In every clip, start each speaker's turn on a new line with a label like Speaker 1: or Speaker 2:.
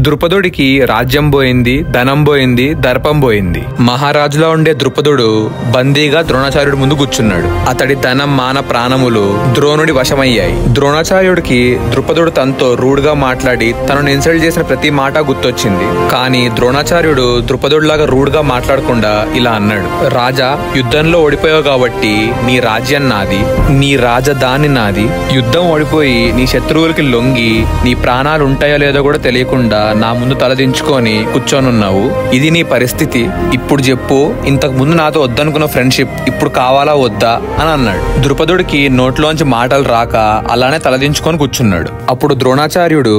Speaker 1: ద్రుపదుడికి రాజ్యం పోయింది, ధనం పోయింది, దర్పం పోయింది. మహారాజులా ఉండే ద్రుపదుడు బందీగా ద్రోణాచార్యుడి ముందు కూర్చున్నాడు. అతడి ధనం, మాన, ప్రాణములు ద్రోణుడి వశమయ్యాయి. ద్రోణాచార్యుడికి ద్రుపదుడు తనతో రూడ్ గా మాట్లాడి తనను ఇన్సల్ట్ చేసిన ప్రతి మాట గుర్తొచ్చింది. కానీ ద్రోణాచార్యుడు ద్రుపదుడిలాగా రూడ్ గా మాట్లాడకుండా ఇలా అన్నాడు: రాజా, యుద్ధంలో ఓడిపోయావు కాబట్టి నీ రాజ్యం నాది, నీ రాజధాని నాది. యుద్ధం ఓడిపోయి నీ శత్రువులకి లొంగి నీ ప్రాణాలు ఉంటాయో లేదో కూడా తెలియకుండా నా ముందు తలదించుకొని కూర్చొనున్నావు. ఇది నీ పరిస్థితి. ఇప్పుడు చెప్పు, ఇంతకు ముందు నాతో వద్దనుకున్న ఫ్రెండ్షిప్ ఇప్పుడు కావాలా వద్దా అని అన్నాడు. ద్రుపదుడికి నోట్లోంచి మాటలు రాక అలానే తలదించుకొని కూర్చున్నాడు. అప్పుడు ద్రోణాచార్యుడు: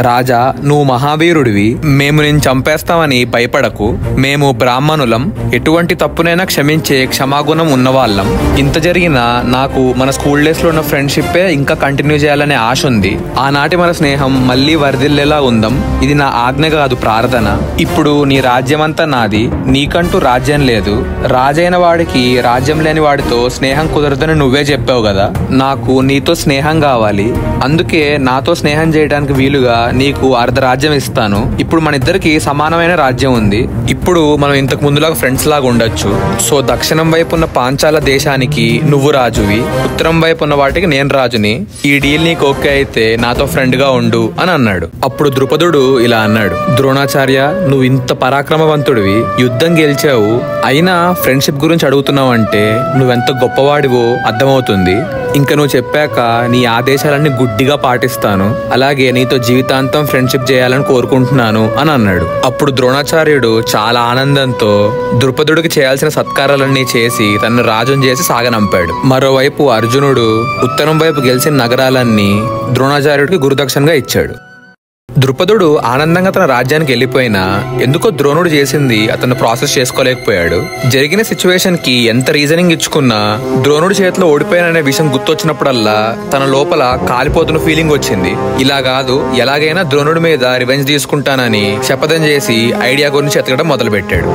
Speaker 1: రాజా, నువ్వు మహావీరుడివి, మేము నేను చంపేస్తామని భయపడకు. మేము బ్రాహ్మణులం, ఎటువంటి తప్పునైనా క్షమించే క్షమాగుణం ఉన్నవాళ్ళం. ఇంత జరిగినా నాకు మన స్కూల్ డేస్ లో ఉన్న ఫ్రెండ్షిప్పే ఇంకా కంటిన్యూ చేయాలనే ఆశ ఉంది. ఆనాటి మన స్నేహం మళ్ళీ వరదిల్లేలా ఉందాం. ఇది నా ఆజ్ఞ కాదు, ప్రార్థన. ఇప్పుడు నీ రాజ్యమంతా నాది, నీకంటూ రాజ్యం లేదు. రాజైన వాడికి రాజ్యం లేని వాడితో స్నేహం కుదరదని నువ్వే చెప్పావు కదా. నాకు నీతో స్నేహం కావాలి. అందుకే నాతో స్నేహం చేయడానికి వీలుగా నీకు అర్ధరాజ్యం ఇస్తాను. ఇప్పుడు మన ఇద్దరికి సమానమైన రాజ్యం ఉంది. ఇప్పుడు మనం ఇంతకు ముందులాగా ఫ్రెండ్స్ లాగా ఉండొచ్చు. సో దక్షిణం వైపు ఉన్న పాంచాల దేశానికి నువ్వు రాజువి, ఉత్తరం వైపు ఉన్న వాటికి నేను రాజుని. ఈ డీల్ నీకు ఓకే అయితే నాతో ఫ్రెండ్ గా ఉండు అని అన్నాడు. అప్పుడు ద్రుపదుడు ఇలా అన్నాడు: ద్రోణాచార్య, నువ్వు ఇంత పరాక్రమవంతుడివి, యుద్ధం గెలిచావు, అయినా ఫ్రెండ్షిప్ గురించి అడుగుతున్నావు అంటే నువ్వెంత గొప్పవాడివో అర్థమవుతుంది. ఇంకా నువ్వు చెప్పాక నీ ఆదేశాలన్నీ గుడ్డిగా పాటిస్తాను. అలాగే నీతో జీవితాంతం ఫ్రెండ్షిప్ చేయాలని కోరుకుంటున్నాను అని అన్నాడు. అప్పుడు ద్రోణాచార్యుడు చాలా ఆనందంతో ద్రుపదుడికి చేయాల్సిన సత్కారాలన్నీ చేసి తనను రాజుని చేసి సాగనంపాడు. మరోవైపు అర్జునుడు ఉత్తరం వైపు గెలిచిన నగరాలన్నీ ద్రోణాచార్యుడికి గురుదక్షిణగా ఇచ్చాడు. ద్రుపదుడు ఆనందంగా తన రాజ్యానికి వెళ్ళిపోయినా ఎందుకో ద్రోణుడు చేసింది అతను ప్రాసెస్ చేసుకోలేకపోయాడు. జరిగిన సిచ్యువేషన్ కి ఎంత రీజనింగ్ ఇచ్చుకున్నా ద్రోణుడి చేతిలో ఓడిపోయాననే విషయం గుర్తొచ్చినప్పుడల్లా తన లోపల కాలిపోతున్న ఫీలింగ్ వచ్చింది. ఇలా కాదు, ఎలాగైనా ద్రోణుడి మీద రివెంజ్ తీసుకుంటానని శపథం చేసి ఐడియా గురించి ఎతకడం మొదలు పెట్టాడు.